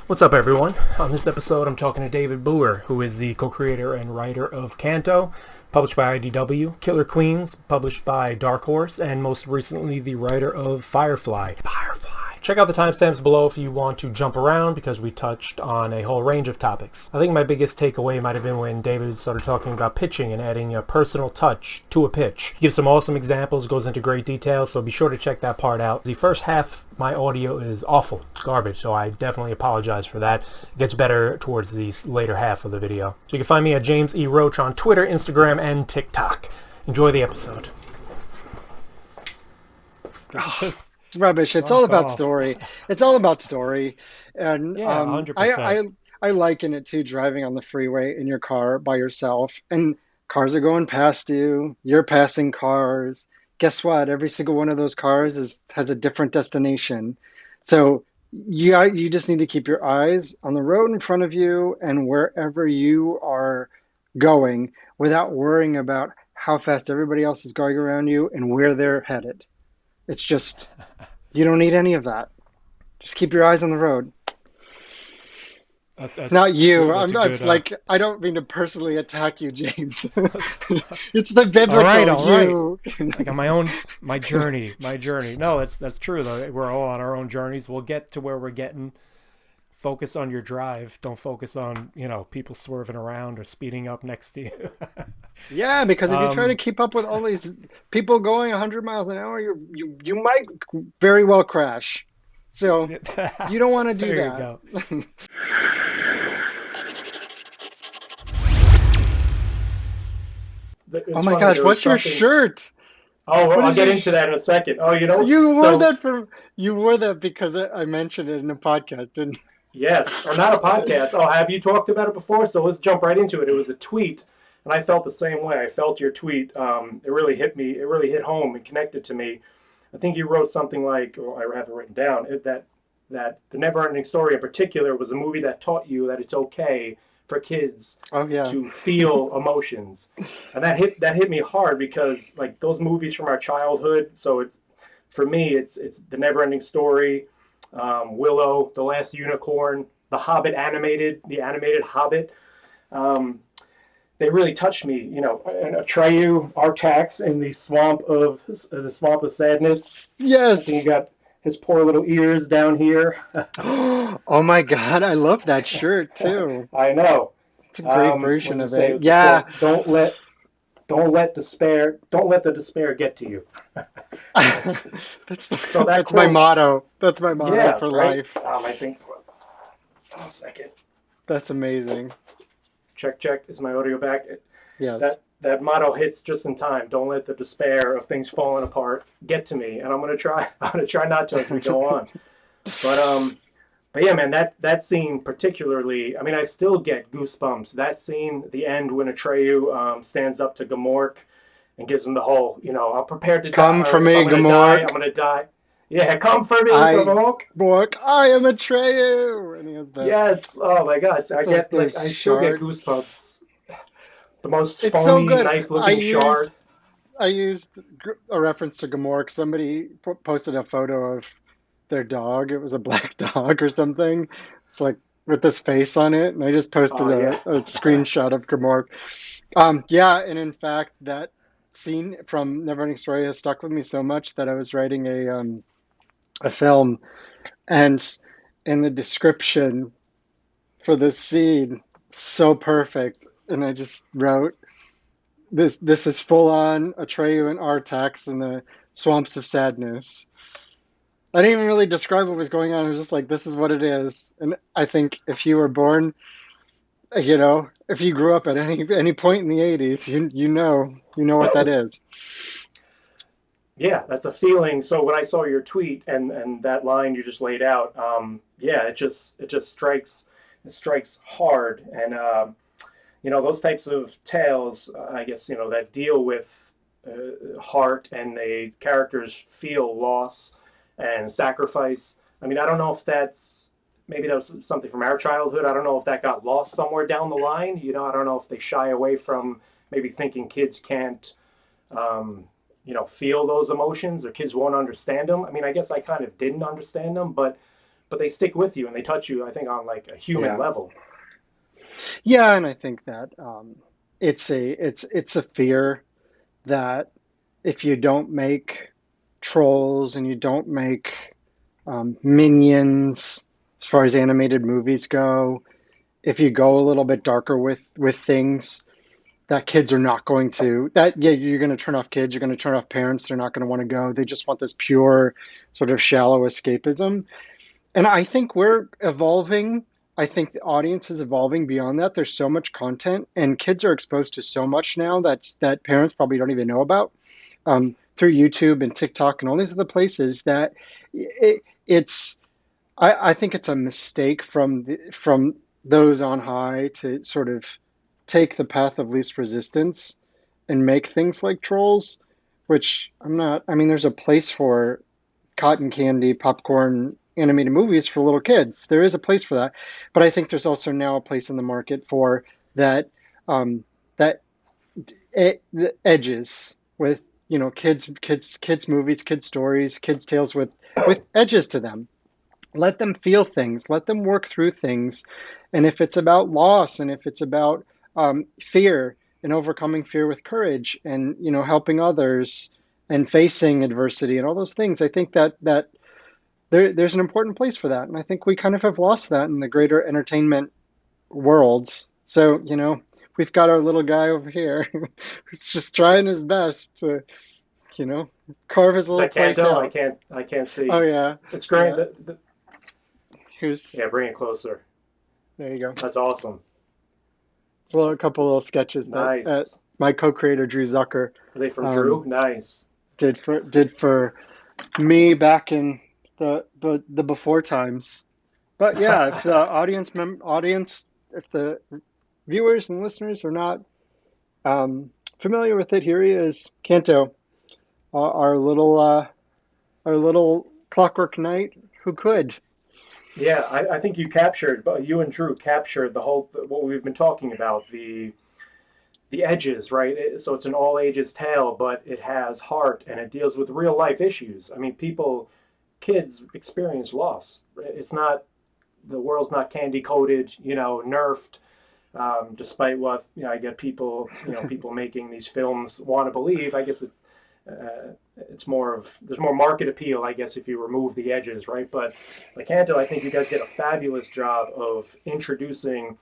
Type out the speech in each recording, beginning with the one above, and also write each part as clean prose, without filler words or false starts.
What's up, everyone? On this episode, I'm talking to David Booher, who is the co-creator and writer of Canto, published by IDW, Killer Queens, published by Dark Horse, and most recently the writer of Firefly. Check out the timestamps below if you want to jump around, because we touched on a whole range of topics. I think my biggest takeaway might have been when David started talking about pitching and adding a personal touch to a pitch. He gives some awesome examples, goes into great detail, so be sure to check that part out. The first half, my audio is awful. It's garbage, so I definitely apologize for that. It gets better towards the later half of the video. So you can find me at James E. Roach on Twitter, Instagram, and TikTok. Enjoy the episode. Rubbish. It's all about story. It's all about story. And yeah, 100%. I liken it to driving on the freeway in your car by yourself, and cars are going past you. You're passing cars. Guess what? Every single one of those cars has a different destination. So you just need to keep your eyes on the road in front of you and wherever you are going, without worrying about how fast everybody else is going around you and where they're headed. It's just, you don't need any of that. Just keep your eyes on the road. That's Not you. good, I don't mean to personally attack you, James. It's the biblical all right. Like on my journey. No, that's true though. We're all on our own journeys. We'll get to where we're getting. Focus on your drive. Don't focus on, people swerving around or speeding up next to you. Yeah, because if you try to keep up with all these people going 100 miles an hour, you might very well crash. So you don't want to do that. You go. Oh my gosh, what's your shirt? Oh, well, I'll get into that in a second. Oh, you wore that because I mentioned it in a podcast, didn't you? Yes, or not a podcast. Oh, have you talked about it before? So let's jump right into it. It was a tweet, and I felt the same way. I felt your tweet. It really hit me. It really hit home and connected to me. I think you wrote something like, or I have it written down, that the NeverEnding Story in particular was a movie that taught you that it's okay for kids to feel emotions, and that hit me hard because like those movies from our childhood. So for me, it's the NeverEnding Story. Willow, The Last Unicorn, the animated Hobbit. They really touched me, and Atreyu, Artax in the swamp of sadness. Yes. I think he got his poor little ears down here. Oh my God, I love that shirt too. I know. It's a great version of it. Yeah. Don't let the despair get to you. That's my motto. That's my motto for life. I think. One second. That's amazing. Check. Is my audio back? Yes. That motto hits just in time. Don't let the despair of things falling apart get to me. And I'm gonna try not to as we go on. But yeah, man, that scene particularly. I mean, I still get goosebumps. That scene, the end when Atreyu stands up to Gamork and gives him the whole, I'm prepared to come die. For me, Gamork. I'm gonna die. Yeah, come for me, Gamork. I am Atreyu. And he has yes. Oh my God. So I still get goosebumps. The most foamy, knife-looking shard. I used a reference to Gamork. Somebody posted a photo of their dog. It was a black dog or something. It's like with this face on it, and I just posted a screenshot of Gamork. And in fact, that scene from NeverEnding Story has stuck with me so much that I was writing a film, and in the description for this scene, so perfect, and I just wrote, "This is full on Atreyu and Artax in the swamps of sadness." I didn't even really describe what was going on. I was just like, this is what it is. And I think if you were born, if you grew up at any point in the 80s, you know what that is. Yeah, that's a feeling. So when I saw your tweet and that line you just laid out, it just strikes hard. And those types of tales, I guess, that deal with heart and the characters feel loss and sacrifice. I mean, I don't know if maybe that was something from our childhood. I don't know if that got lost somewhere down the line. I don't know if they shy away from maybe thinking kids can't, feel those emotions or kids won't understand them. I mean, I guess I kind of didn't understand them, but but they stick with you and they touch you, I think, on like a human Yeah. level. Yeah, and I think that it's a fear that if you don't make trolls and you don't make minions as far as animated movies go, if you go a little bit darker with things, that kids are not going to that yeah, you're going to turn off kids, you're going to turn off parents, they're not going to want to go. They just want this pure sort of shallow escapism. And I think we're evolving. I think the audience is evolving beyond that. There's so much content, and kids are exposed to so much now that parents probably don't even know about, through YouTube and TikTok and all these other places. That it's I think it's a mistake from those on high to sort of take the path of least resistance and make things like trolls, which I'm not. I mean, there's a place for cotton candy, popcorn, animated movies for little kids. There is a place for that, but I think there's also now a place in the market for that that the edges with kids movies, kids stories, kids tales with edges to them. Let them feel things, let them work through things, and if it's about loss and if it's about fear and overcoming fear with courage and helping others and facing adversity and all those things, I think that there's an important place for that. And I think we kind of have lost that in the greater entertainment worlds. So, we've got our little guy over here who's just trying his best to, you know, carve his Is little that place Canto? out. I can't Oh see. yeah. It's great. Yeah. Here's Yeah, bring it closer. There you go. That's awesome. It's a couple little sketches that Nice. my co-creator Drew Zucker Are they from um, Drew? Nice. did for me back in the before times. But yeah, if the audience, if the viewers and listeners are not familiar with it, here he is, Canto, our little clockwork knight who could. Yeah, I think you and Drew captured the whole, what we've been talking about, the edges, right? So it's an all ages tale, but it has heart and it deals with real life issues. I mean, kids experience loss. It's not, the world's not candy coated, nerfed. Despite what I get people making these films want to believe. I guess it's more of, there's more market appeal, I guess, if you remove the edges, right? But like Canto, I think you guys did a fabulous job of introducing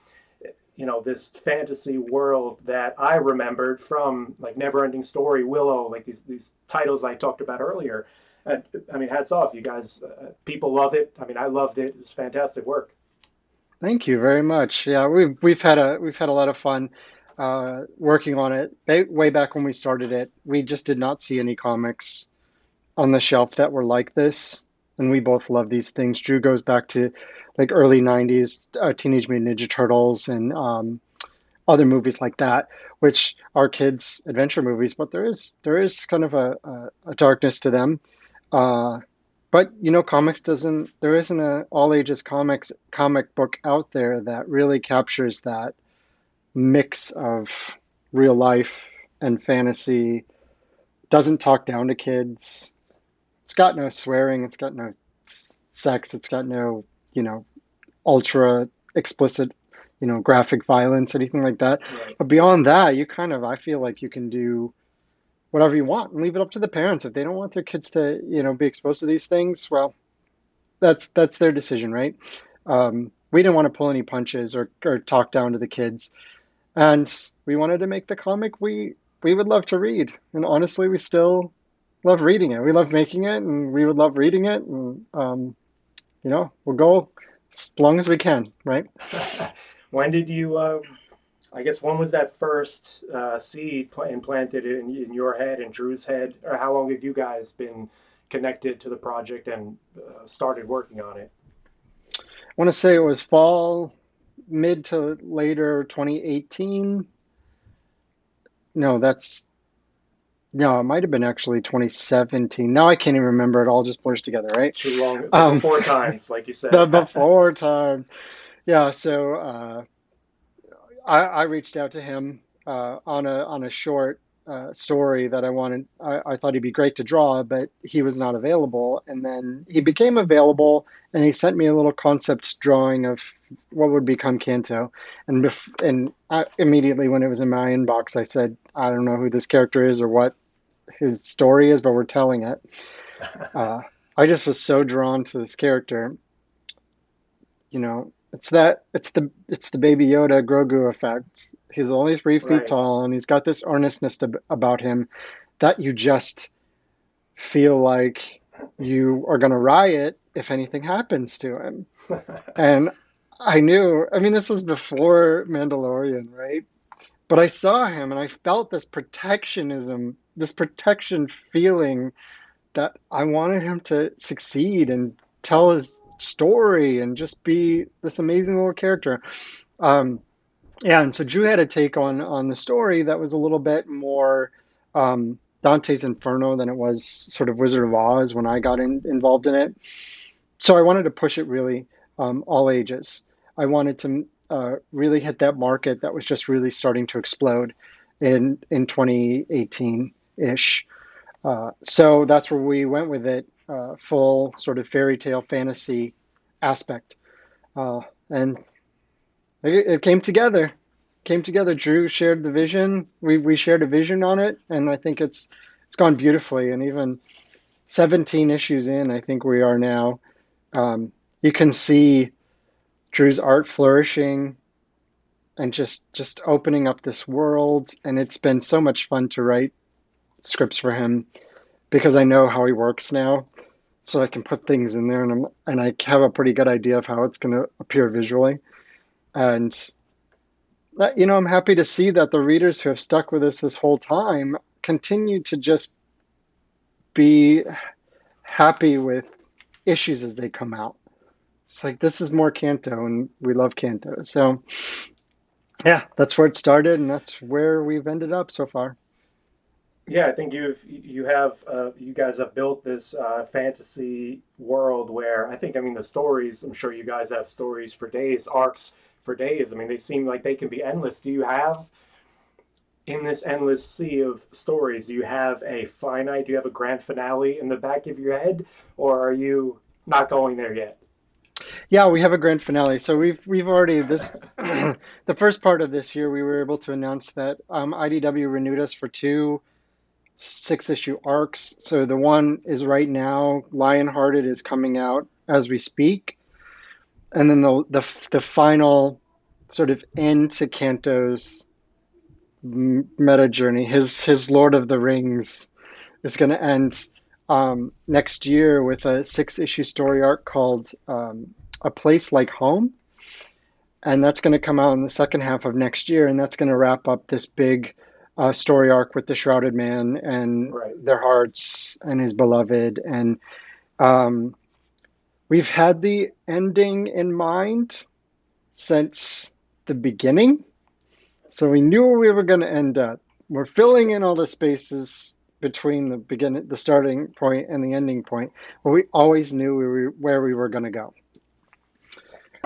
this fantasy world that I remembered from like NeverEnding Story, Willow, like these titles I talked about earlier. I mean, hats off, you guys. People love it. I mean, I loved it. It was fantastic work. Thank you very much. Yeah, we've had a lot of fun working on it. Way back when we started it, we just did not see any comics on the shelf that were like this, and we both love these things. Drew goes back to like early '90s Teenage Mutant Ninja Turtles and other movies like that, which are kids' adventure movies, but there is kind of a darkness to them. Uh, but comics doesn't. There isn't a all ages comic book out there that really captures that mix of real life and fantasy. Doesn't talk down to kids. It's got no swearing. It's got no sex. It's got no ultra explicit graphic violence, anything like that. Right. But beyond that, I feel like you can do whatever you want and leave it up to the parents. If they don't want their kids to be exposed to these things, well, that's their decision, right? We didn't want to pull any punches or talk down to the kids, and we wanted to make the comic we would love to read. And honestly, we still love reading it. We love making it, and we would love reading it. And we'll go as long as we can, right? When did you? I guess when was that first seed implanted in your head and Drew's head, or how long have you guys been connected to the project and started working on it? I want to say it was fall, mid to later 2018. No, no, it might have been actually 2017. Now I can't even remember. It all just blurs together, It's right? too long. The Um, before times, like you the said. before time. Yeah, so I reached out to him on a short story that I thought he'd be great to draw, but he was not available. And then he became available, and he sent me a little concept drawing of what would become Canto. And immediately when it was in my inbox, I said, I don't know who this character is or what his story is, but we're telling it. Uh, I just was so drawn to this character. You know, it's the Baby Yoda Grogu effect. He's only 3 feet Right. tall, and he's got this earnestness about him that you just feel like you are going to riot if anything happens to him. And I knew, I mean, this was before Mandalorian, right? But I saw him and I felt this protectionism, this protection feeling that I wanted him to succeed and tell his story and just be this amazing little character. Um, yeah, and so Drew had a take on the story that was a little bit more Dante's Inferno than it was sort of Wizard of Oz when I got involved in it. So I wanted to push it really all ages. I wanted to really hit that market that was just really starting to explode in 2018 ish. So that's where we went with it, full sort of fairy tale fantasy aspect, and it came together. Came together. Drew shared the vision. We shared a vision on it, and I think it's gone beautifully. And even 17 issues in, I think we are now. You can see Drew's art flourishing and just opening up this world, and it's been so much fun to write scripts for him because I know how he works now, so I can put things in there, and I have a pretty good idea of how it's going to appear visually. And I'm happy to see that the readers who have stuck with us this whole time continue to just be happy with issues as they come out. It's like this is more Canto, and we love Canto. So yeah, that's where it started, and that's where we've ended up so far. Yeah, I think you guys have built this fantasy world where I mean the stories. I'm sure you guys have stories for days, arcs for days. I mean they seem like they can be endless. Do you have in this endless sea of stories? Do you have a finite? Do you have a grand finale in the back of your head, or are you not going there yet? Yeah, we have a grand finale. So we've already this the first part of this year we were able to announce that IDW renewed us for two 6 issue arcs. So the one is right now, Lionhearted is coming out as we speak, and then the final sort of end to Kanto's meta journey, his Lord of the Rings, is going to end next year with a 6 issue story arc called A Place Like Home. And that's going to come out in the second half of next year. And that's going to wrap up this big story arc with the Shrouded Man and Right. their hearts and his beloved. And um, we've had the ending in mind since the beginning. So we knew where we were going to end up. We're filling in all the spaces between the starting point and the ending point, but we always knew where we were going to go.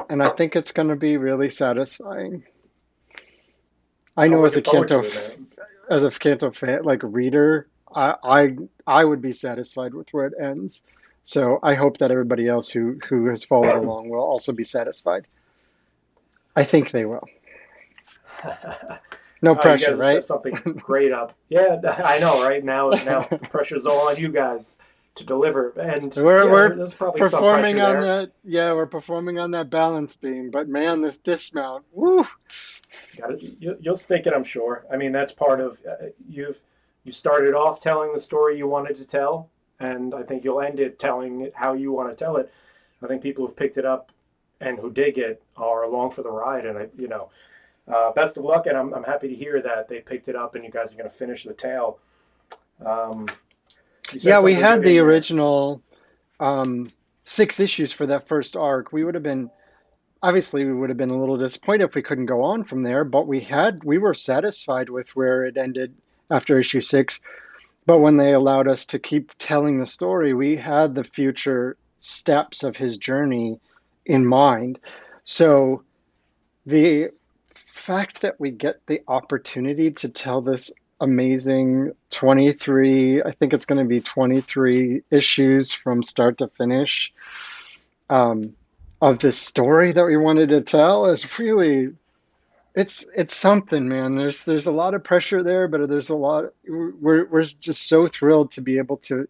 And I think it's going to be really satisfying. I I'm know looking forward to it, man. As a Canto fan, like reader, I would be satisfied with where it ends. So I hope that everybody else who has followed along will also be satisfied. I think they will. No Oh, you pressure, guys have right? set something great up. Yeah, I know, right? Now the pressure's all on you guys to deliver, and yeah, We're there's probably some performing pressure on there. that. Yeah, we're performing on that balance beam. But man, this dismount. Woo! Got it. You'll stick it, I'm sure. I mean, that's part of you started off telling the story you wanted to tell, and I think you'll end it telling it how you want to tell it. I think people who've picked it up and who dig it are along for the ride, and best of luck. And I'm happy to hear that they picked it up and you guys are going to finish the tale. Um, you said Yeah, we something had good the in there. original um, 6 issues for that first arc. We would have been obviously we would have been a little disappointed if we couldn't go on from there, but we were satisfied with where it ended after issue 6. But when they allowed us to keep telling the story, we had the future steps of his journey in mind. So the fact that we get the opportunity to tell this amazing 23, I think it's going to be 23 issues from start to finish, um, of this story that we wanted to tell is really, it's something, man. There's a lot of pressure there, but there's a lot. We're just so thrilled to be able to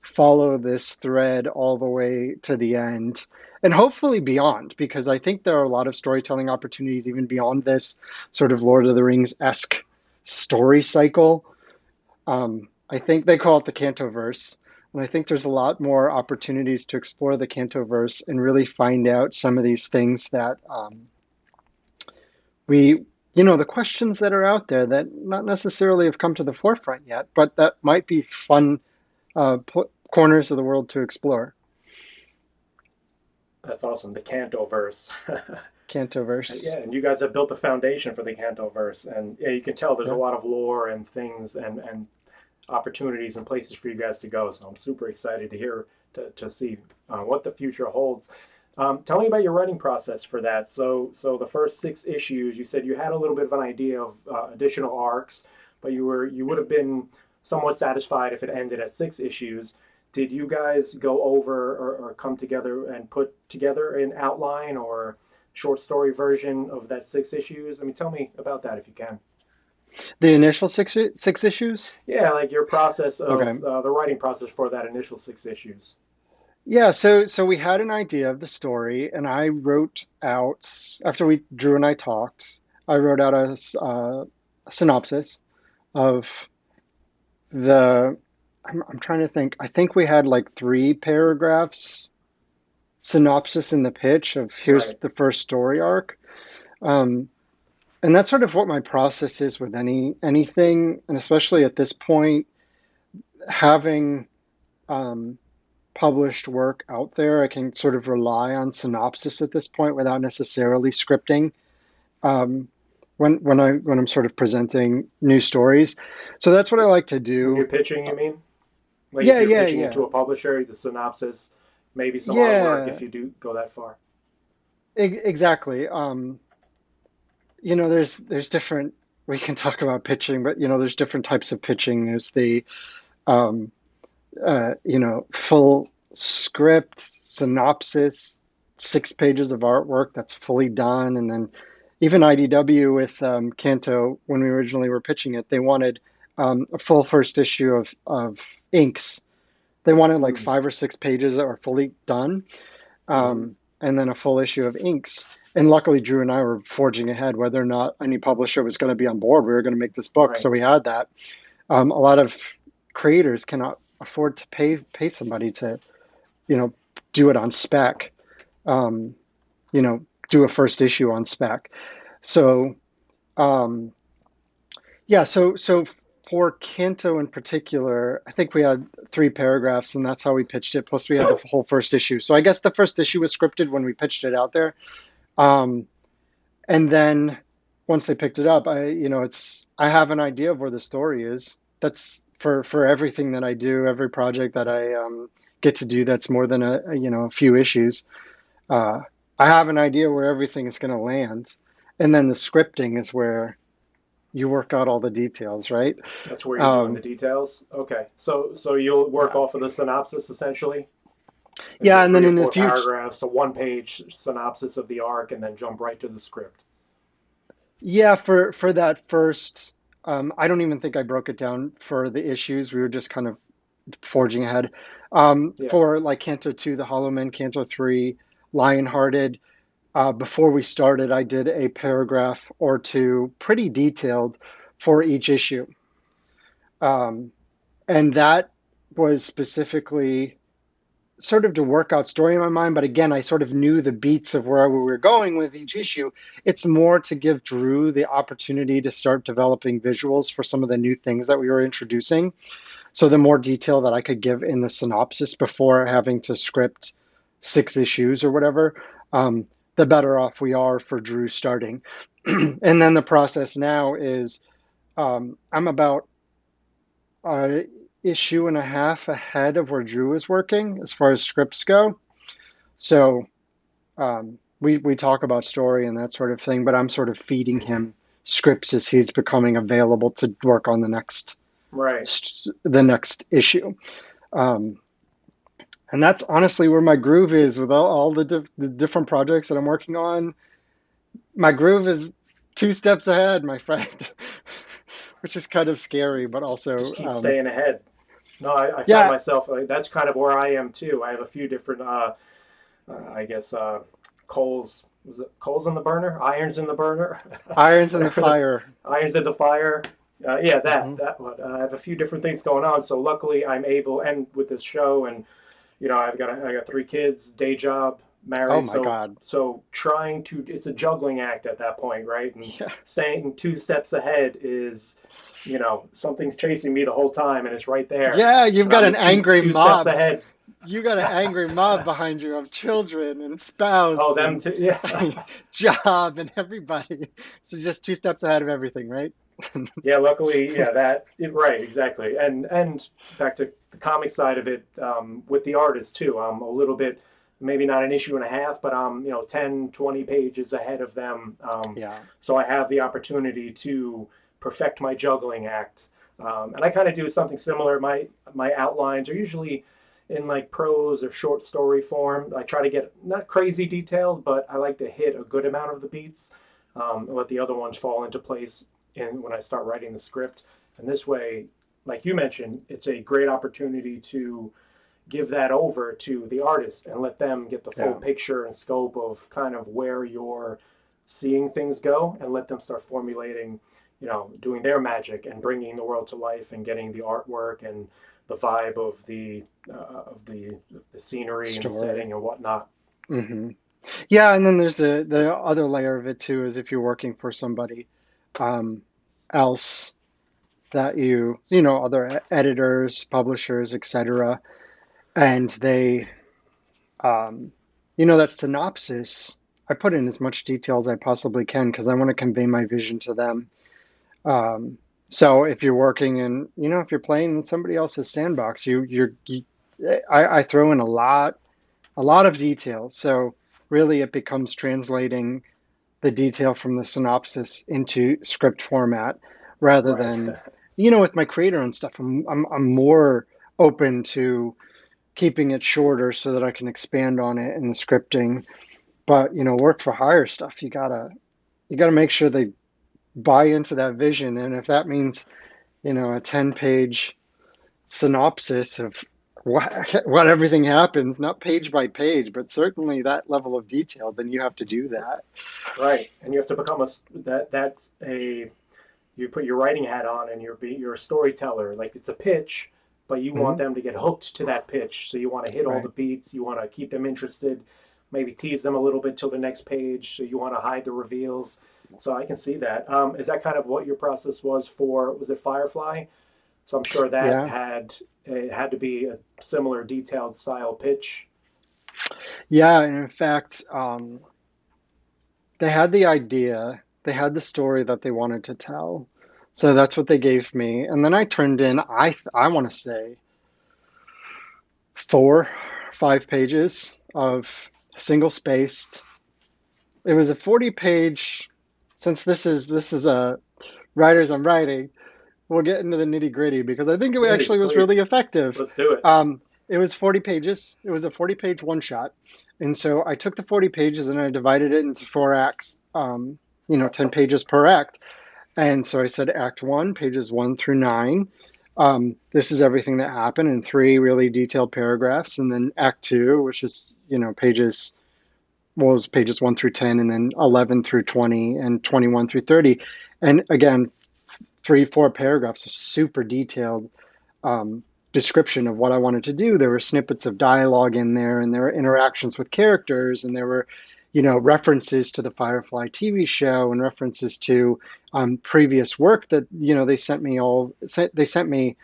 follow this thread all the way to the end, and hopefully beyond, because I think there are a lot of storytelling opportunities even beyond this sort of Lord of the Rings-esque story cycle. I think they call it the Cantoverse, and I think there's a lot more opportunities to explore the Cantoverse and really find out some of these things that we, the questions that are out there that not necessarily have come to the forefront yet, but that might be fun corners of the world to explore. That's awesome. The Canto verse. Cantoverse. Yeah, and you guys have built a foundation for the Canto verse, and yeah, you can tell there's a Yeah. lot of lore and things and opportunities and places for you guys to go. So I'm super excited to hear to see what the future holds. Tell me about your writing process for that. So the first 6 issues, you said you had a little bit of an idea of additional arcs, but you would have been somewhat satisfied if it ended at 6 issues. Did you guys go over or come together and put together an outline or short story version of that 6 issues? I mean, tell me about that if you can. The initial six issues. Yeah, like your process of Okay. the writing process for that initial 6 issues. Yeah, so we had an idea of the story, and I wrote out, after we Drew and I talked, I wrote out a synopsis of the. I'm trying to think. I think we had like 3 paragraphs synopsis in the pitch of here's Right. the first story arc. Um, and that's sort of what my process is with anything, and especially at this point, having um, published work out there, I can sort of rely on synopsis at this point without necessarily scripting. Um, when I'm sort of presenting new stories, so that's what I like to When you're do. pitching, you mean? Like if Yeah, you're yeah, pitching yeah, into a publisher, the synopsis, maybe some artwork yeah. if you do go that far. Exactly. There's different. We can talk about pitching, but there's different types of pitching. There's the um, full script, synopsis, 6 pages of artwork that's fully done. And then even IDW with Canto, when we originally were pitching it, they wanted a full first issue of inks. They wanted like Mm. 5 or 6 pages that were fully done, Hmm. and then a full issue of inks. And luckily, Drew and I were forging ahead. Whether or not any publisher was going to be on board, we were going to make this book, Right. so we had that. A lot of creators cannot afford to pay somebody to you know do it on spec. Um, you know, do a first issue on spec. So um, yeah, so for Canto in particular, I think we had 3 paragraphs, and that's how we pitched it. Plus, we had the whole first issue. So I guess the first issue was scripted when we pitched it out there. Um, and then once they picked it up, I have an idea of where the story is. That's for everything that I do, every project that I get to do. That's more than a few issues. Uh, I have an idea where everything is going to land, and then the scripting is where you work out all the details, right? That's where you're doing the Um, details. Okay. So you'll work yeah, off of the synopsis essentially, like the yeah, and then three or in the four future, paragraphs, a one-page synopsis of the arc, and then jump right to the script. yeah, for that first, I don't even think I broke it down for the issues. We were just kind of forging ahead. Yeah. For like Canto 2, The Hollow Men, Canto 3, Lionhearted, before we started, I did a paragraph or two, pretty detailed, for each issue. Um, and that was specifically sort of to work out story in my mind. But again, I sort of knew the beats of where we were going with each issue. It's more to give Drew the opportunity to start developing visuals for some of the new things that we were introducing. So the more detail that I could give in the synopsis before having to script 6 issues or whatever, the better off we are for Drew starting. And then the process now is I'm about an issue and a half ahead of where Drew is working as far as scripts go. So we talk about story and that sort of thing, but I'm sort of feeding him scripts as he's becoming available to work on Right. the next issue. Um, and that's honestly where my groove is with all the different projects that I'm working on. My groove is two steps ahead, my friend, which is kind of scary, but also, Just keep staying ahead. No, I find yeah, myself like that's kind of where I am too. I have a few different, I guess, coals. Was it coals in the burner? Irons in the burner? irons in the Whatever the fire. irons in the fire. Yeah, Hmm. that one. I have a few different things going on. So luckily, I'm able, and with this show, and I got three kids, day job, Oh married. my God. So trying to, it's a juggling act at that point, right? And Yeah. staying two steps ahead is, something's chasing me the whole time, and it's right there, Yeah, you've and got I'm an just two angry two steps mob. ahead. You got an angry mob behind you of children and Oh, spouse them and too. Yeah. job and everybody. So just two steps ahead of everything, right? Yeah, luckily, yeah, right, exactly, and back to the comic side of it, with the artist too. I'm a little bit, maybe not an issue and a half, but I'm 10, 20 pages ahead of them. Yeah. So I have the opportunity to perfect my juggling act, and I kind of do something similar. My outlines are usually in like prose or short story form. I try to get not crazy detailed, but I like to hit a good amount of the beats, and let the other ones fall into place when I start writing the script. And this way, like you mentioned, it's a great opportunity to give that over to the artist and let them get the full Yeah. picture and scope of kind of where you're seeing things go, and let them start formulating, doing their magic and bringing the world to life and getting the artwork and the vibe of the scenery and the Story. setting and whatnot. Hmm. Yeah, and then there's the other layer of it too, is if you're working for somebody um, else that other editors, publishers, etc., and they, um, that synopsis, I put in as much detail as I possibly can because I want to convey my vision to them. Um, so if you're working in, if you're playing in somebody else's sandbox, I throw in a lot of detail. So really, it becomes translating the detail from the synopsis into script format rather Right. than, with my creator and stuff. I'm more open to keeping it shorter so that I can expand on it in the scripting. But work for hire stuff, you gotta make sure they buy into that vision, and if that means a 10-page synopsis of what everything happens, not page by page, but certainly that level of detail, then you have to do that. Right, and you have to become that's a you put your writing hat on and you're a storyteller. Like it's a pitch, but you want Hmm. them to get hooked to that pitch. So you want to hit all the Right. beats. You want to keep them interested. Maybe tease them a little bit till the next page. So you want to hide the reveals. So I can see that. Is that kind of what your process was for? Was it Firefly? So I'm sure that Yeah. had it had to be a similar detailed style pitch. Yeah. And in fact, they had the idea, they had the story that they wanted to tell. So that's what they gave me. And then I turned in, I want to say, 4, 5 pages of single spaced. It was a 40-page. Since this is a writers I'm writing, we'll get into the nitty gritty because I think it Please, actually was really please, effective. let's do it. It was 40 pages. It was a 40-page one shot. And so I took the 40 pages and I divided it into 4 acts, 10 pages per act. And so I said, Act One, pages 1 through 9. This is everything that happened in 3 really detailed paragraphs. And then Act Two, which is, pages 1 through 10, and then 11 through 20, and 21 through 30. And again, 3, 4 paragraphs of super detailed description of what I wanted to do. There were snippets of dialogue in there, and there were interactions with characters, and there were, references to the Firefly TV show and references to previous work that they sent me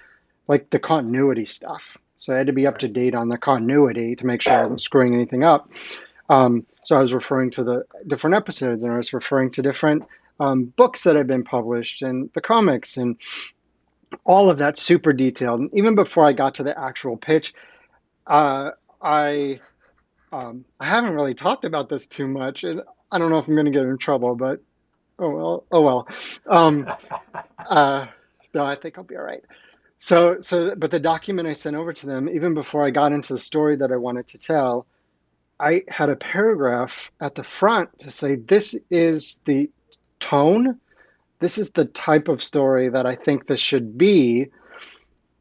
like the continuity stuff. So I had to be up to Right. date on the continuity to make sure I wasn't screwing anything up. So I was referring to the different episodes, and I was referring to different books that had been published and the comics and all of that super detailed. And even before I got to the actual pitch, uh, I I haven't really talked about this too much, and I don't know if I'm going to get in trouble, but Oh well. Oh well. Um, uh, no, I think I'll be all right. But the document I sent over to them, even before I got into the story that I wanted to tell, I had a paragraph at the front to say, this is the tone, this is the type of story that I think this should be.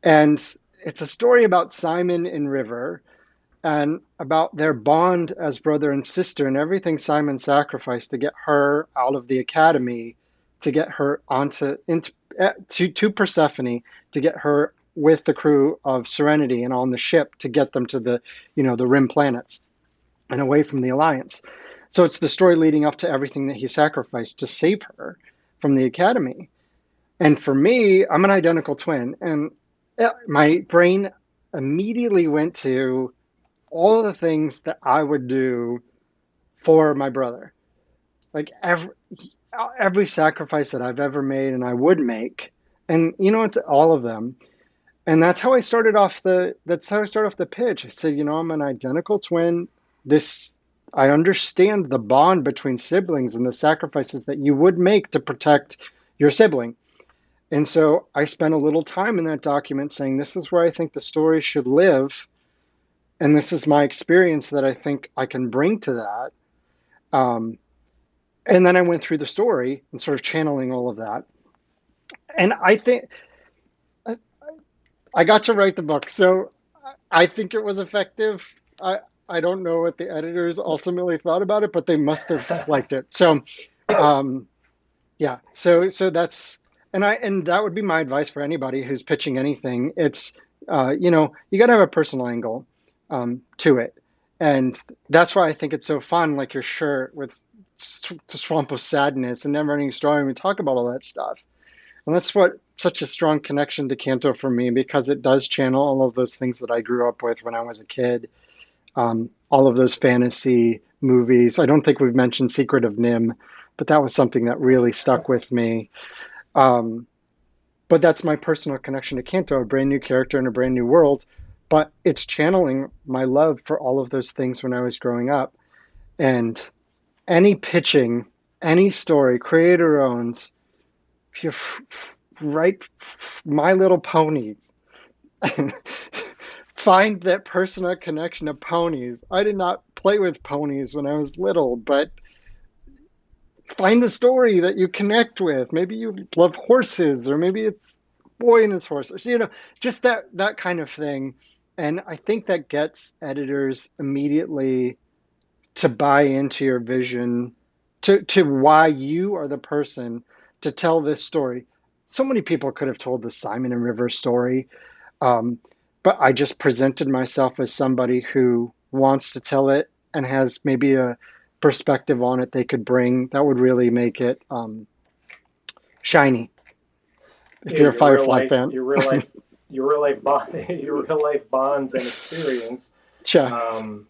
And it's a story about Simon and River and about their bond as brother and sister and everything Simon sacrificed to get her out of the academy, to get her to Persephone, to get her with the crew of Serenity and on the ship to get them to the rim planets and away from the Alliance. So it's the story leading up to everything that he sacrificed to save her from the academy. And for me, I'm an identical twin, and my brain immediately went to all of the things that I would do for my brother. Like every sacrifice that I've ever made and I would make. And it's all of them. And that's how I started off the pitch. I said, I'm an identical twin. This I understand the bond between siblings and the sacrifices that you would make to protect your sibling. And so I spent a little time in that document saying, this is where I think the story should live. And this is my experience that I think I can bring to that. Um, and then I went through the story and sort of channeling all of that. And I think I got to write the book. So I think it was effective. I, I don't know what the editors ultimately thought about it, but they must have liked it. So, um, yeah. And that would be my advice for anybody who's pitching anything. It's you got to have a personal angle to it, and that's why I think it's so fun. Like your shirt with the swamp of sadness and never-ending story. And we talk about all that stuff, and that's what such a strong connection to Canto for me because it does channel all of those things that I grew up with when I was a kid. All of those fantasy movies. I don't think we've mentioned Secret of Nim, but that was something that really stuck with me. Um, but that's my personal connection to Canto, a brand new character in a brand new world. But it's channeling my love for all of those things when I was growing up. And any pitching, any story, creator owns, if you write My Little Ponies, find that personal connection to ponies. I did not play with ponies when I was little, but find a story that you connect with. Maybe you love horses, or maybe it's boy and his horses. Just that kind of thing. And I think that gets editors immediately to buy into your vision, to why you are the person to tell this story. So many people could have told the Simon and River story, um, but I just presented myself as somebody who wants to tell it and has maybe a perspective on it they could bring that would really make it shiny. If Yeah, you're a Firefly fan, your real life bond, your real life bonds and experience. sure. Um,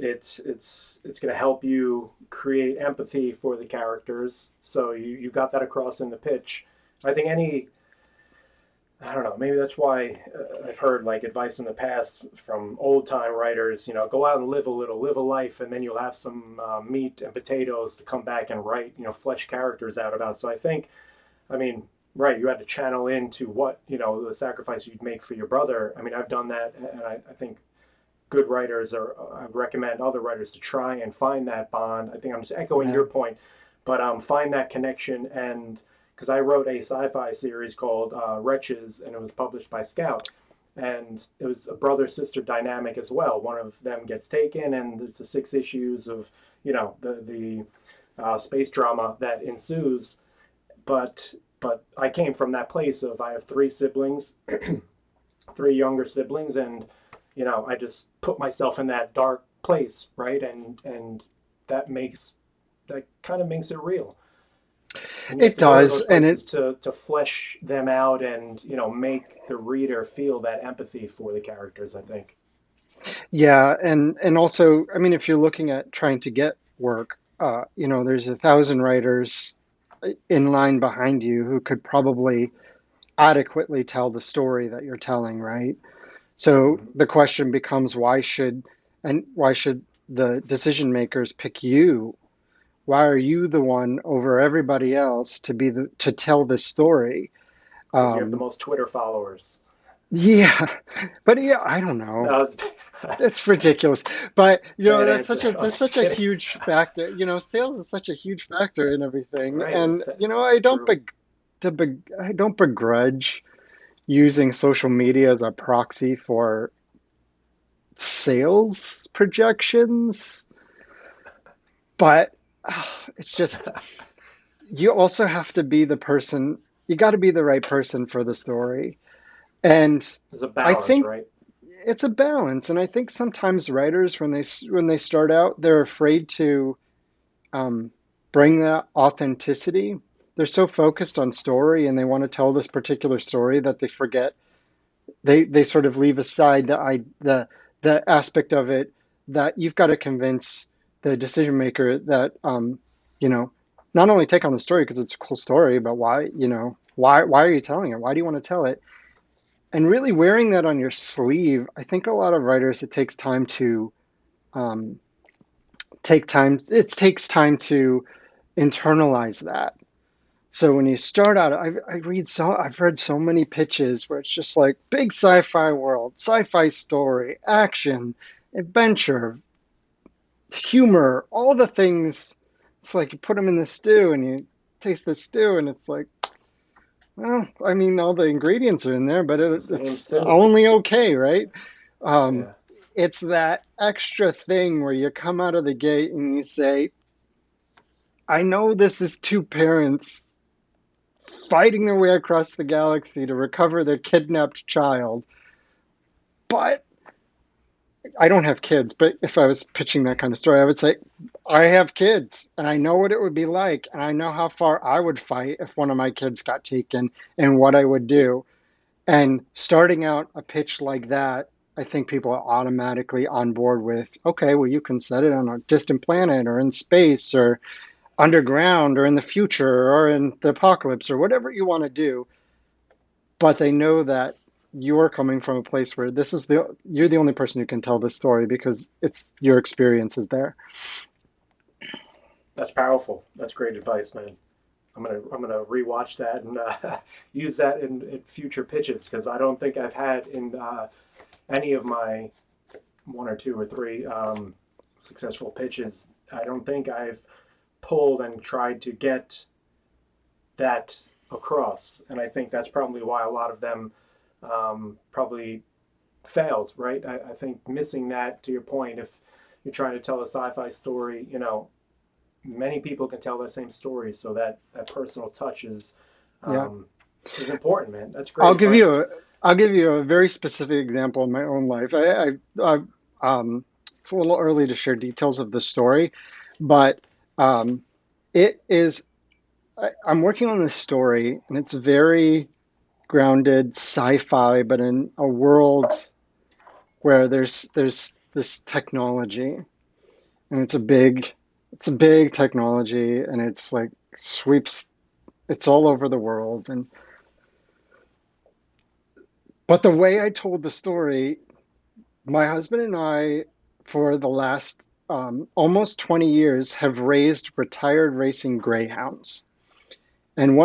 it's going to help you create empathy for the characters. So you got that across in the pitch. I think I don't know, maybe that's why I've heard like advice in the past from old time writers, go out and live a little, live a life, and then you'll have some meat and potatoes to come back and write, flesh characters out about. So I think, I mean, right, you had to channel into what, the sacrifice you'd make for your brother. I mean, I've done that, and I think good writers, or I would recommend other writers to try and find that bond. I think I'm just echoing Yeah. your point, but find that connection. And because I wrote a sci-fi series called Wretches, and it was published by Scout, and it was a brother-sister dynamic as well. One of them gets taken, and it's the 6 issues of the space drama that ensues. But I came from that place of I have 3 siblings, 3 younger siblings, and I just put myself in that dark place, right? And that kind of makes it real. And you have It to go to does, those and places to flesh them out and make the reader feel that empathy for the characters. I think. yeah, and also, I mean, if you're looking at trying to get work, there's 1,000 writers in line behind you who could probably adequately tell the story that you're telling, right? So Mhm. the question becomes, why should the decision makers pick you? why are you the one over everybody else to tell this story? Because you have the Um, most Twitter followers. yeah, but yeah, I don't know. No, It's ridiculous. But bad that's answer. I'm just such a kidding. huge factor. Sales is such a huge factor in everything. Right, And it's true. I don't begrudge using social media as a proxy for sales projections, but it's just you also have to be the person, you got to be the right person for the story. And There's a I balance, think right? it's a balance, and I think sometimes writers when they start out, they're afraid to um, bring that authenticity. They're so focused on story and they want to tell this particular story that they forget, they sort of leave aside the aspect of it that you've got to convince the decision maker that you know not only take on the story because it's a cool story, but why are you telling it? Why do you want to tell it? And really wearing that on your sleeve, I think a lot of writers, it takes time to um, it takes time to internalize that. So when you start out, I've read so many pitches where it's just like big sci-fi world, sci-fi story, action, adventure, humor, all the things. It's like you put them in the stew and you taste the stew and it's like, well, I mean, all the ingredients are in there, but It's the same it's stew. only okay, right? Um, Yeah. it's that extra thing where you come out of the gate and you say, I know this is two parents fighting their way across the galaxy to recover their kidnapped child. But I don't have kids. But if I was pitching that kind of story, I would say, I have kids and I know what it would be like. And I know how far I would fight if one of my kids got taken and what I would do. And starting out a pitch like that, I think people are automatically on board with, okay, well, you can set it on a distant planet or in space or underground or in the future or in the apocalypse or whatever you want to do, but they know that you're coming from a place where you're the only person who can tell this story because it's your experiences there. That's powerful. That's great advice, man. I'm gonna rewatch that and use that in future pitches because I don't think I've had in any of my one or two or three successful pitches. I don't think I've pulled and tried to get that across, and I think that's probably why a lot of them probably failed. Right? I think missing that, to your point, if you're trying to tell a sci-fi story, many people can tell that same story, so that personal touch Yeah. um, is important, man. That's great I'll give you advice. a I'll give you a very specific example in my own life. It's a little early to share details of the story, but um, it is I'm working on this story and it's very grounded sci-fi, but in a world where there's this technology and it's a big technology and it's like sweeps it's all over the world. And but the way I told the story, my husband and I, for the last almost 20 years, have raised retired racing greyhounds. And Okay.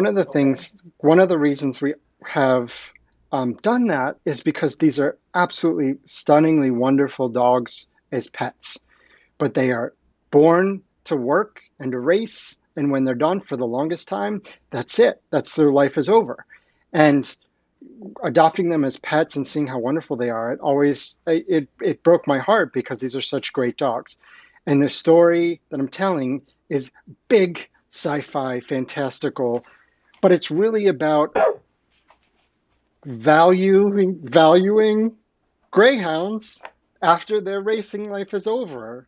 one of the reasons we have done that is because these are absolutely stunningly wonderful dogs as pets, but they are born to work and to race. And when they're done for the longest time, that's it. That's their life is over. And adopting them as pets and seeing how wonderful they are, it broke my heart because these are such great dogs. And the story that I'm telling is big sci-fi, fantastical, but it's really about valuing greyhounds after their racing life is over.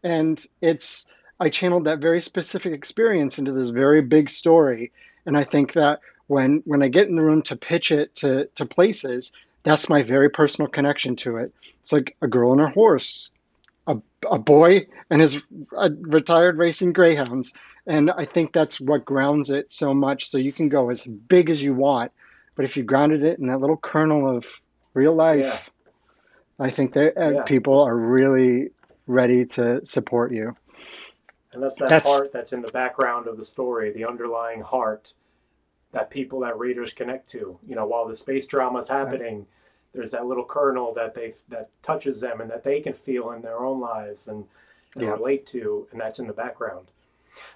And it's I channeled that very specific experience into this very big story. And I think that when I get in the room to pitch it to places, that's my very personal connection to it. It's like a girl and her horse, a, a boy and his retired racing greyhounds. And I think that's what grounds it so much. So you can go as big as you want, but if you grounded it in that little kernel of real Yeah. life, I think that Yeah. people are really ready to support you. And that's that That's heart that's in the background of the story, the underlying heart that people, that readers connect to. You know, while the space drama is right. happening, there's that little kernel that touches them and that they can feel in their own lives and Yeah, relate to, and that's in the background.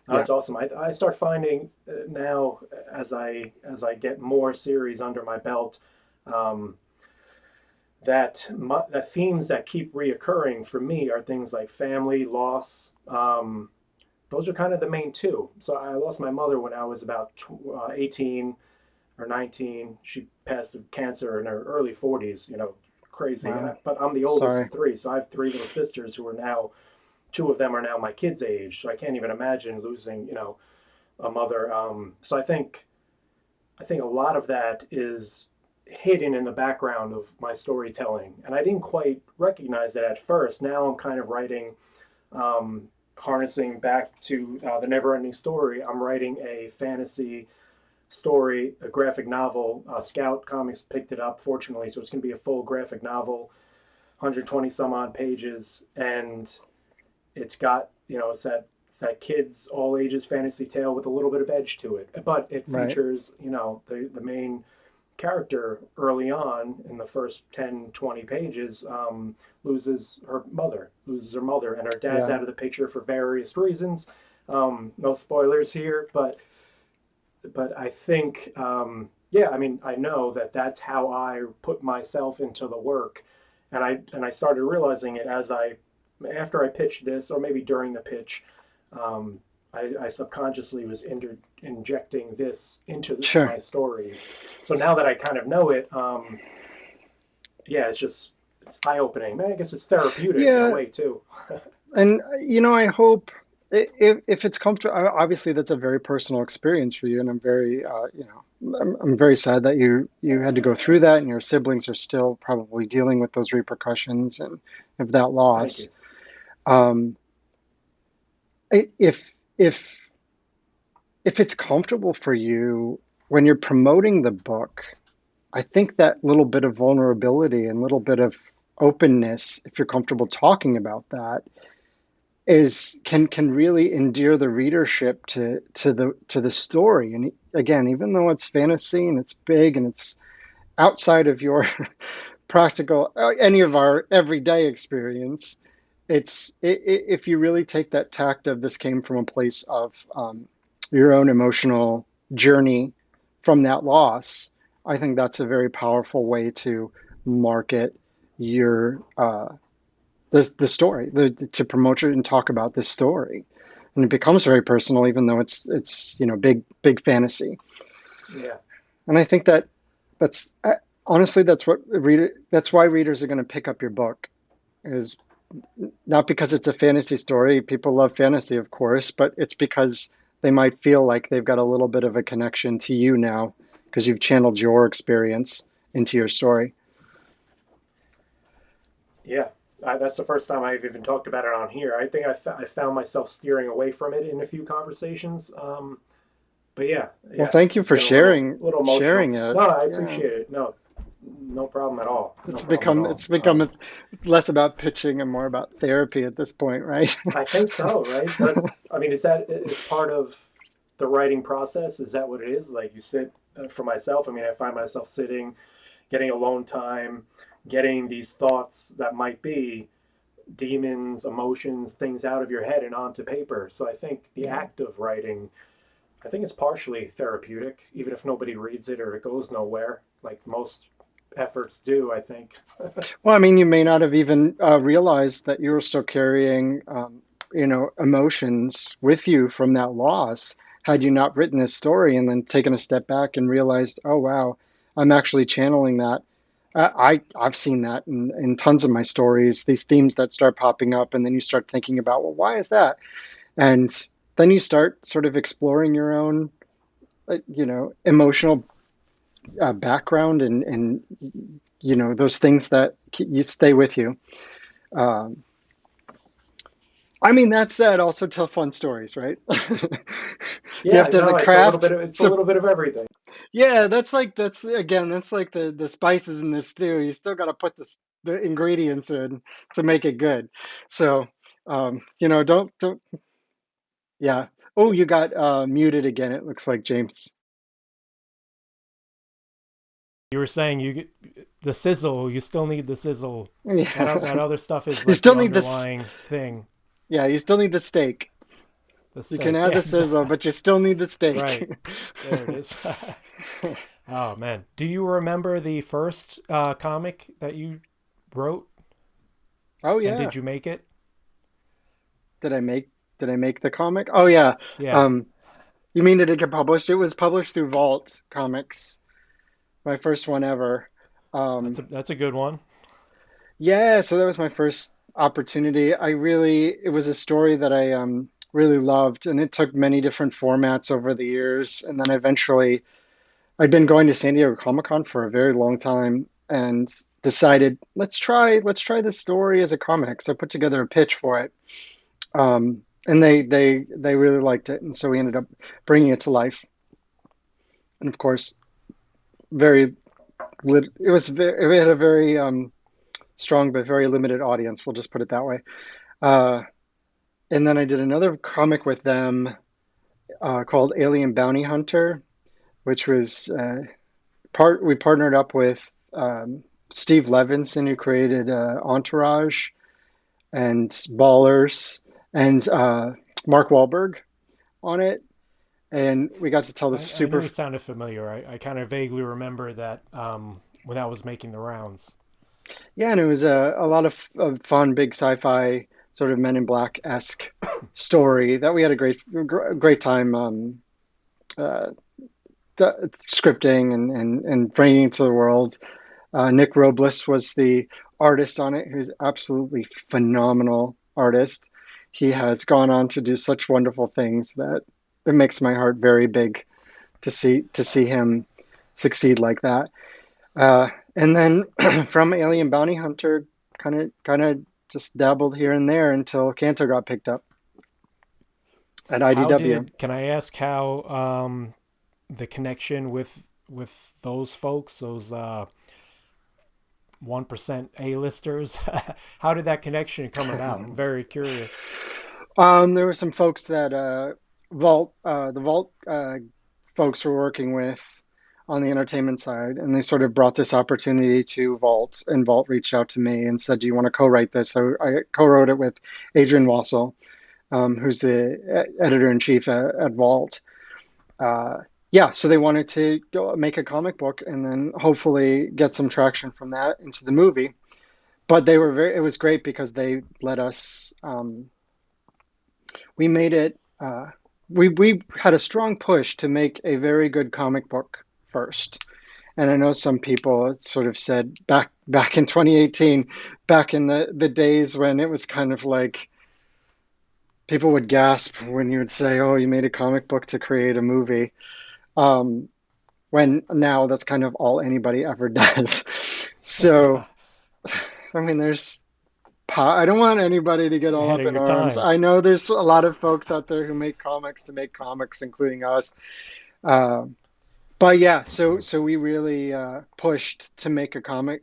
yeah, That's awesome. I start finding now as I get more series under my belt, um, that themes that keep reoccurring for me are things like family loss. Those are kind of the main two. So I lost my mother when I was about 18 or 19. She passed of cancer in her early 40s. You know, crazy. wow. But I'm the oldest of Sorry. three, so I have three little sisters who are now, two of them are now my kids' age. So I can't even imagine losing, a mother. So I think a lot of that is hidden in the background of my storytelling, and I didn't quite recognize it at first. Now I'm kind of writing, harnessing back to the NeverEnding Story. I'm writing a fantasy story, a graphic novel. Scout Comics picked it up, fortunately, so it's going to be a full graphic novel, 120 some odd pages, and it's got, it's that kids all ages fantasy tale with a little bit of edge to it, but it Right. features, the main character early on in the first 10, 20 pages, loses her mother, and her dad's Yeah. out of the picture for various reasons. No spoilers here, but I think, yeah, I mean, I know that that's how I put myself into the work, and I started realizing it after I pitched this, or maybe during the pitch. um, I subconsciously was injecting this into Sure. my stories. So now that I kind of know it, yeah, it's eye opening. I guess it's therapeutic in a Yeah, way too. and I hope if it's comfortable. Obviously, that's a very personal experience for you, and I'm very, I'm very sad that you had to go through that, and your siblings are still probably dealing with those repercussions and of that Thank you. loss. Um, if if if it's comfortable for you when you're promoting the book, I think that little bit of vulnerability and little bit of openness, if you're comfortable talking about that, is can really endear the readership to the story. And again, even though it's fantasy and it's big and it's outside of your practical any of our everyday experience, if you really take that tact of this came from a place of your own emotional journey from that loss. I think that's a very powerful way to market your the story, to promote it and talk about this story, and it becomes very personal, even though it's big fantasy. Yeah. And I think that that's honestly that's why readers are going to pick up your book, is not because it's a fantasy story. People love fantasy, of course, but it's because they might feel like they've got a little bit of a connection to you now because you've channeled your experience into your story. Yeah, that's the first time I've even talked about it on here. I think I found myself steering away from it in a few conversations. But yeah, Well, yeah, thank you it's for getting a little sharing little emotional. sharing it. No, I Yeah. appreciate it. No, no problem at all. No It's problem at become all. it's become less about pitching and more about therapy at this point, right? I think so, right? But I mean, is part of the writing process? Is that what it is? Like you sit, for myself. I mean, I find myself sitting, getting alone time, getting these thoughts that might be demons, emotions, things out of your head and onto paper. So I think the Yeah. act of writing, I think it's partially therapeutic, even if nobody reads it or it goes nowhere, like most efforts do, I think. Well, I mean, you may not have even realized that you were still carrying, emotions with you from that loss had you not written this story and then taken a step back and realized, oh wow, I'm actually channeling that. I've seen that in tons of my stories. These themes that start popping up, and then you start thinking about, well, why is that? And then you start sort of exploring your own, emotional background and those things that you stay with you. Um, I mean, that said, also tell fun stories, right? You have Yeah, to have the no, it's a little bit craft. of it's a So little bit of everything. yeah, that's like the spices in the stew. You still got to put the ingredients in to make it good. So don't Yeah. Oh, you got muted again. It looks like James. You were saying the sizzle. You still need the sizzle. That Yeah. other stuff is You like still the need this. underlying thing. Yeah, you still need the steak. The You can steak. add Yeah, the sizzle, exactly. but you still need the steak. Right. There it is. Oh man, do you remember the first comic that you wrote, Oh and yeah. did you make it? Did I make did I make the comic? Oh yeah. Yeah, Um, you mean did it get published? It was published through Vault Comics, my first one ever. Um, that's a good one. yeah, so that was my first opportunity. It was a story that I really loved, and it took many different formats over the years. And then eventually, I'd been going to San Diego Comic Con for a very long time, and decided let's try this story as a comic. So I put together a pitch for it, and they really liked it, and so we ended up bringing it to life. And of course, very it had a very strong but very limited audience. We'll just put it that way. Uh, and then I did another comic with them called Alien Bounty Hunter, which was we partnered up with Steve Levinson, who created Entourage and Ballers, and Mark Wahlberg on it. And we got to tell this I knew super. it sounded familiar. I kind of vaguely remember that when I was making the rounds. Yeah, and it was a lot of fun, big sci-fi sort of Men in Black esque story that we had a great time uh, scripting and bringing to the world. Nick Robles was the artist on it, who's absolutely phenomenal artist. He has gone on to do such wonderful things that it makes my heart very big to see him succeed like that. And then from Alien Bounty Hunter, kind of just dabbled here and there until Canto got picked up at IDW. Can I ask how the connection with those folks, those 1% A-listers, how did that connection come about? I'm very curious. There were some folks that the Vault folks were working with on the entertainment side, and they sort of brought this opportunity to Vault, and Vault reached out to me and said, "Do you want to co-write this?" So I co-wrote it with Adrian Wassel, who's the editor in chief at Vault. Yeah, so they wanted to go make a comic book and then hopefully get some traction from that into the movie. But it was great because they let us. We made it. We had a strong push to make a very good comic book first. And I know some people sort of said back in 2018, back in the days when it was kind of like people would gasp when you would say, "Oh, you made a comic book to create a movie." Um, when now that's kind of all anybody ever does. So, I mean, I don't want anybody to get all Ahead up of in your arms. time. I know there's a lot of folks out there who make comics to make comics, including us. Uh, but yeah, so we really pushed to make a comic,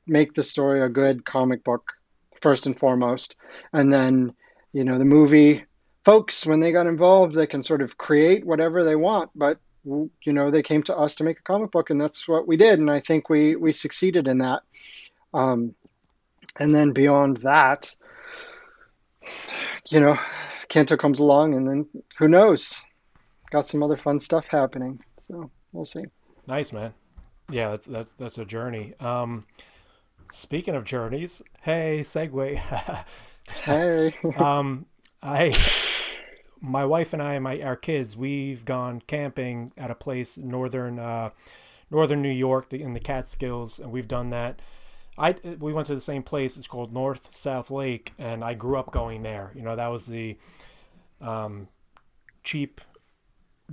make the story a good comic book first and foremost, and then the movie folks, when they got involved, they can sort of create whatever they want, but they came to us to make a comic book, and that's what we did, and I think we succeeded in that. Um, and then beyond that, you know, Kanto comes along, and then who knows? Got some other fun stuff happening. So we'll see. Nice, man. Yeah, that's a journey. Speaking of journeys, hey, segue. Hey. um, I my wife and I and my our kids, we've gone camping at a place northern New York in the Catskills, and we've done that. We went to the same place. It's called North South Lake, and I grew up going there. That was the cheap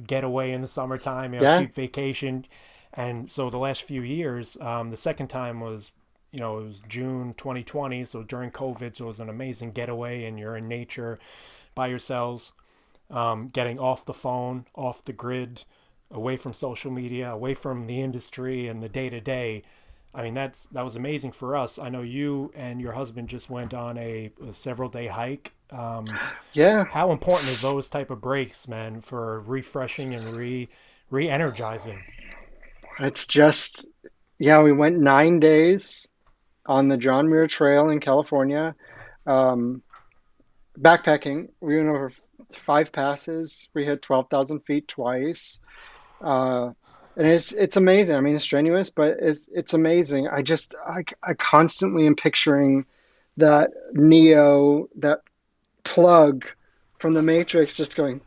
getaway in the summertime. Yeah. Cheap vacation. And so the last few years, the second time was, it was June 2020, so during COVID, so it was an amazing getaway, and you're in nature by yourselves, getting off the phone, off the grid, away from social media, away from the industry and the day to day. I mean, that was amazing for us. I know you and your husband just went on a several day hike Yeah, How important is those type of breaks, man, for refreshing and re-energizing? it's just, yeah, we went 9 days on the John Muir Trail in California. Um, Backpacking, we went over 5 passes. We hit 12,000 feet twice. Uh, and it's amazing. I mean, it's strenuous, but it's amazing. I constantly am picturing that Neo, that plug from the Matrix just going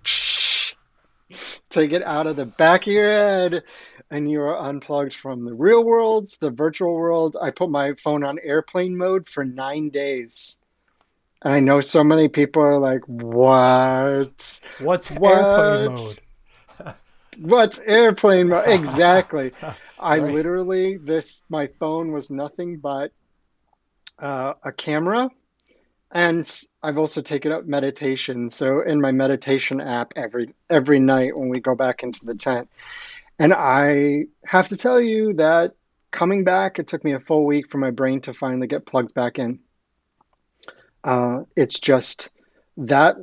to get out of the back of your head, and you are unplugged from the real worlds, the virtual world. I put my phone on airplane mode for 9 days. And I know so many people are like, what? What's airplane What? mode? What's airplane mode? Exactly. I Right. literally, my phone was nothing but a camera. And I've also taken up meditation. So in my meditation app every night when we go back into the tent. And I have to tell you that coming back, it took me a full week for my brain to finally get plugged back in. It's just that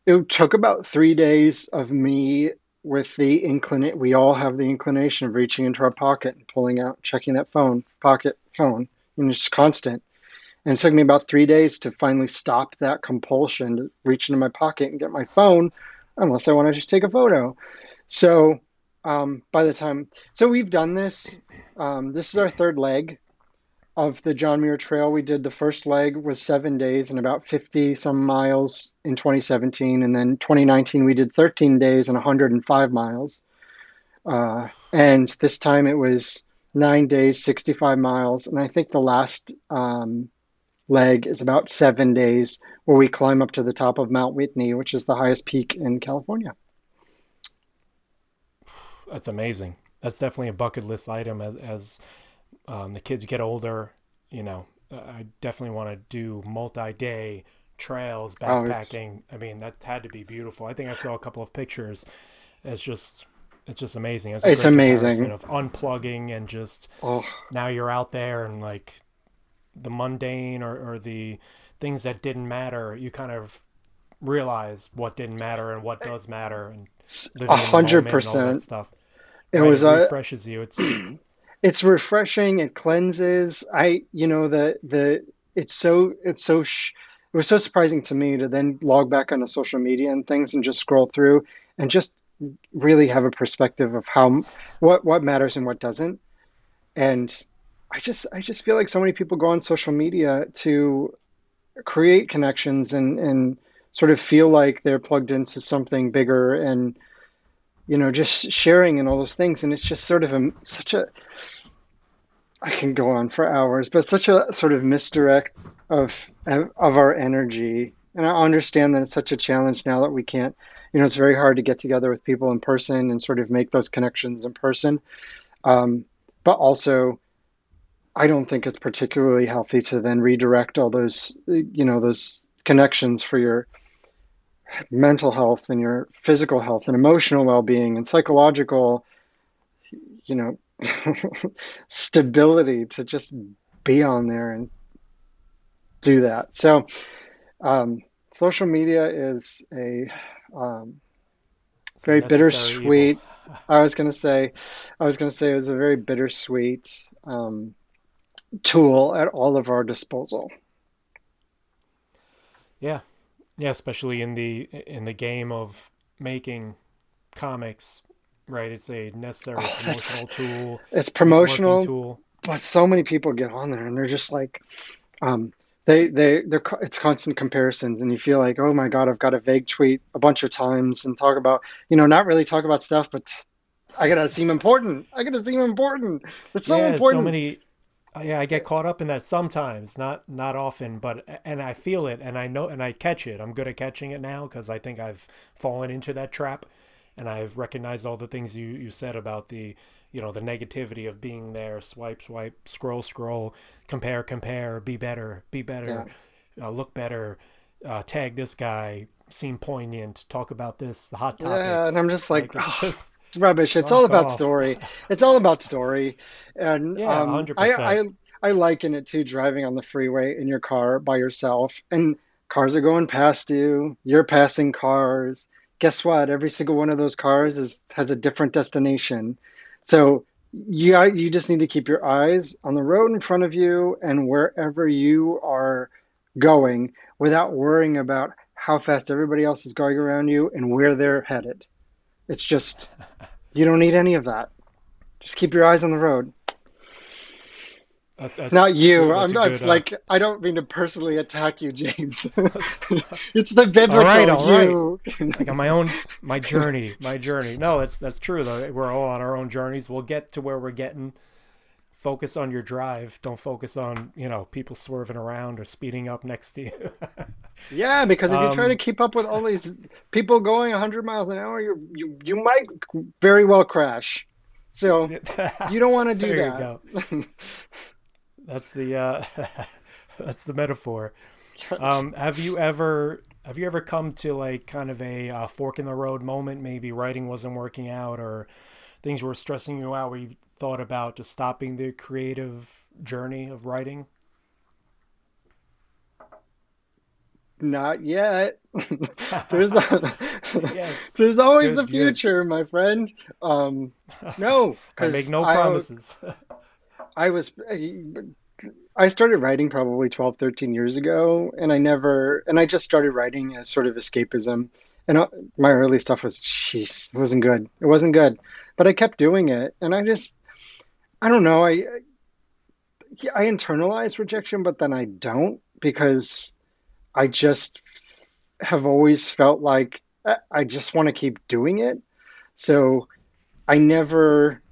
it took about 3 days of me with the inclination. We all have the inclination of reaching into our pocket and pulling out, checking that pocket phone, and it's constant. And it took me about 3 days to finally stop that compulsion to reach into my pocket and get my phone, unless I want to just take a photo. So by the time, so we've done this. This is our third leg of the John Muir Trail. We did the first leg was 7 days and about 50 some miles in 2017. And then 2019, we did 13 days and 105 miles. And this time it was 9 days, 65 miles. And I think the last leg is about 7 days where we climb up to the top of Mount Whitney, which is the highest peak in California. That's amazing. That's definitely a bucket list item as the kids get older. I definitely want to do multi-day trails, Oh, it's backpacking. I mean, that had to be beautiful. I think I saw a couple of pictures. It's just, it's just amazing. It's a it's great comparison amazing. of unplugging and just Oh, now you're out there and like the mundane or the things that didn't matter. You kind of realize what didn't matter and what does matter and it's a living in the hundred moment and all that percent. stuff. It Right? It was refreshes you. it's refreshing. It cleanses. It was so surprising to me to then log back onto social media and things and just scroll through and just really have a perspective of what matters and what doesn't. And I just feel like so many people go on social media to create connections and sort of feel like they're plugged into something bigger and just sharing and all those things. And it's just sort of such a, I can go on for hours, but such a sort of misdirect of our energy. And I understand that it's such a challenge now that we can't, it's very hard to get together with people in person and sort of make those connections in person. Um, but also, I don't think it's particularly healthy to then redirect all those connections for your mental health and your physical health and emotional well-being and psychological, you know, stability to just be on there and do that. So, social media is a It's a very necessary evil. bittersweet. I was gonna say, I was gonna say it was a very bittersweet tool at all of our disposal. Yeah, yeah, especially in the game of making comics, right? It's a necessary Oh, promotional tool, it's networking promotional, tool. but so many people get on there and they're just like, um, it's constant comparisons, and you feel like, oh my God, I've got a vague tweet a bunch of times and talk about, not really talk about stuff, but I gotta seem important. I gotta seem important. It's so Yeah, so important. many. Yeah, I get caught up in that sometimes, not often, but and I feel it, and I know, and I catch it. I'm good at catching it now because I think I've fallen into that trap, and I've recognized all the things you said about the negativity of being there. Swipe, swipe, scroll, scroll, compare, compare, be Yeah, better, look better, tag this guy, seem poignant, talk about this hot yeah, topic. and I'm just like, Like it's oh, just rubbish. It's all fuck about off. story. It's all about story, and Yeah, 100%. I liken it to driving on the freeway in your car by yourself, and Cars are going past you, you're passing cars. Guess what? Every single one of those cars has a different destination. So you just need to keep your eyes on the road in front of you and wherever you are going without worrying about how fast everybody else is going around you and where they're headed. It's just, you don't need any of that. Just keep your eyes on the road. That's Not you. good. That's a I'm good. like, I don't mean to personally attack you, James. It's the biblical All right. you. Like on my journey. No, that's true though. We're all on our own journeys. We'll get to where we're getting. Focus on your drive. Don't focus on people swerving around or speeding up next to you. Yeah, because if you try to um, keep up with all these people going 100 miles an hour, you might very well crash. So you don't want to do there you that. go. That's the that's the metaphor. Have you ever come to like kind of a fork in the road moment? Maybe writing wasn't working out, or things were stressing you out, where you thought about just stopping the creative journey of writing? Not yet. There's a, Yes. there's always the Good. Good. future, my friend. No, I make because no promises. I was I started writing probably 12, 13 years ago, and I just started writing as sort of escapism. And my early stuff was, jeez, it wasn't good. It wasn't good. But I kept doing it, and I don't know. I internalize rejection, but then I don't because I just have always felt like I just want to keep doing it. So I never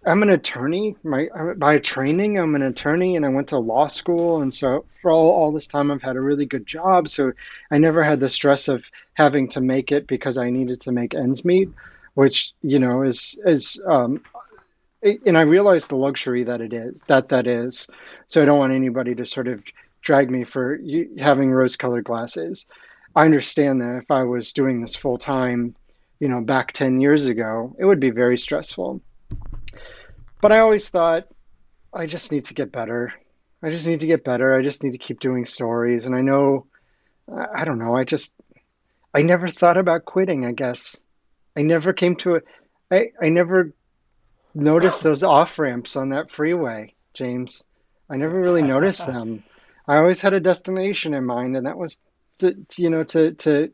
I'm an attorney. By training, I'm an attorney, and I went to law school. And so for all this time, I've had a really good job. So I never had the stress of having to make it because I needed to make ends meet, which is and I realize the luxury that that is. So I don't want anybody to sort of drag me for having rose-colored glasses. I understand that if I was doing this full time, back 10 years ago, it would be very stressful. But I always thought, I just need to get better. I just need to get better. I just need to keep doing stories. And I know, I don't know, I never thought about quitting, I guess. I never came to it. I never noticed those off ramps on that freeway, James. I never really noticed them. I always had a destination in mind, and that was to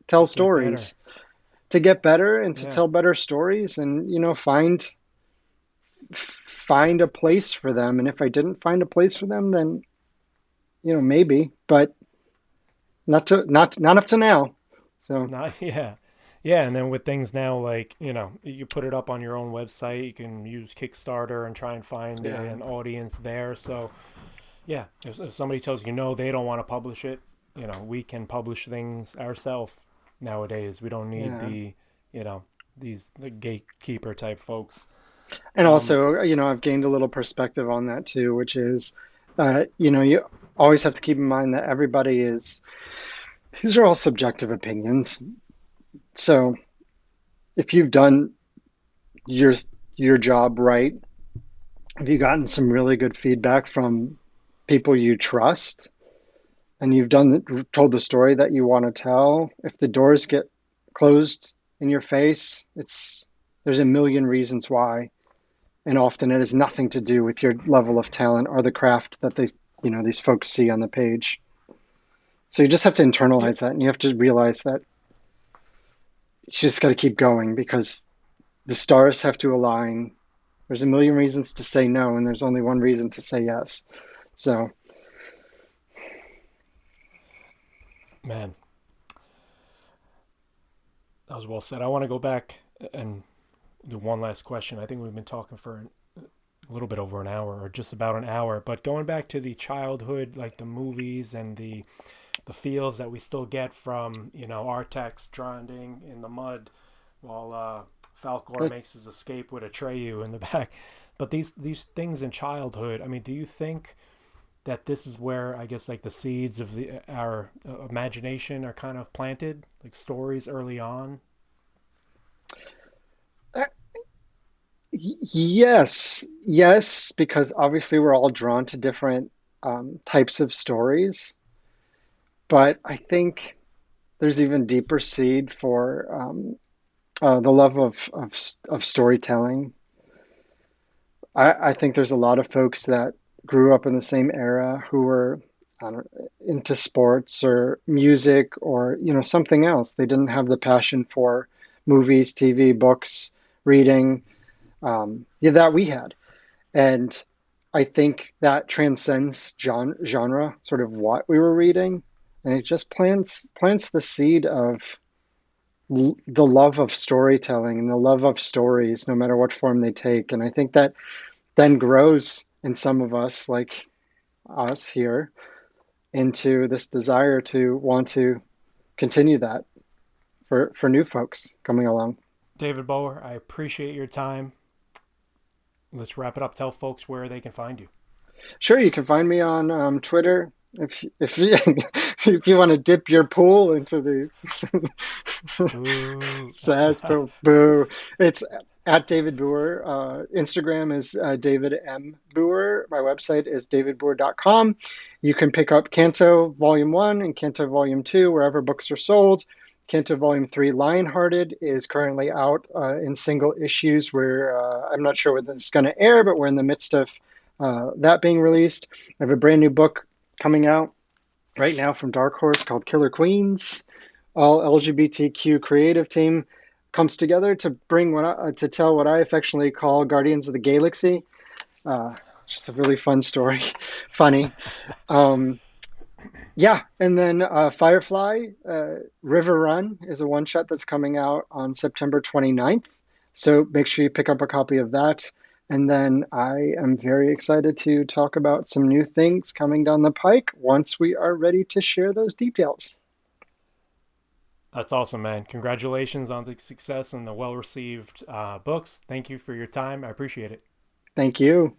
tell Get better. stories, to get better and to Yeah. tell better stories and, find a place for them. And if I didn't find a place for them, then maybe, but not up to now. So Not yeah. Yeah, and then with things now like, you put it up on your own website, you can use Kickstarter and try and find yeah, an audience there. So, yeah, if somebody tells you no, they don't want to publish it, we can publish things ourselves nowadays. We don't need yeah. you know, the gatekeeper type folks. And Um, also, I've gained a little perspective on that too, which is, you always have to keep in mind that these are all subjective opinions. So if you've done your your job right, have you gotten some really good feedback from people you trust, and you've told the story that you want to tell, if the doors get closed in your face, there's a million reasons why, and often it has nothing to do with your level of talent or the craft that these folks see on the page. So you just have to yeah, internalize that, and you have to realize that you just got to keep going because the stars have to align. There's a million reasons to say no, and there's only one reason to say yes. So man, that was well said. I want to go back and do one last question. I think we've been talking for a little bit over an hour or just about an hour, but going back to the childhood, like the movies and the feels that we still get from Artax drowning in the mud while Falcor but makes his escape with Atreyu in the back. But these things in childhood, I mean, do you think that this is where I guess like the seeds of the our imagination are kind of planted, like stories early on? uh, yes, yes, because obviously we're all drawn to different types of stories. but I think there's even deeper seed for the love of storytelling. I think there's a lot of folks that grew up in the same era who were, I don't, into sports or music or something else. They didn't have the passion for movies, TV, books, reading, yeah, that we had. And I think that transcends genre, sort of what we were reading, and it just plants the seed of the love of storytelling and the love of stories, no matter what form they take. And I think that then grows in some of us, like us here, into this desire to want to continue that for new folks coming along. David Booher, I appreciate your time. Let's wrap it up. Tell folks where they can find you. Sure, you can find me on Twitter if you if you want to dip your pool into the Ooh. sass boo. It's at David Booher. Instagram is David M. Booher. My website is davidbooher.com. You can pick up Canto Volume 1 and Canto Volume 2 wherever books are sold. Canto Volume 3, Lionhearted, is currently out in single issues. Where I'm not sure when it's going to air, but we're in the midst of that being released. I have a brand new book coming out right now from Dark Horse called Killer Queens. All LGBTQ creative team comes together to bring to tell what I affectionately call Guardians of the Galaxy. Just a really fun story, funny. Yeah, and then Firefly, River Run is a one-shot that's coming out on September 29th. So make sure you pick up a copy of that. And then I am very excited to talk about some new things coming down the pike once we are ready to share those details. That's awesome, man. Congratulations on the success and the well-received books. Thank you for your time. I appreciate it. Thank you.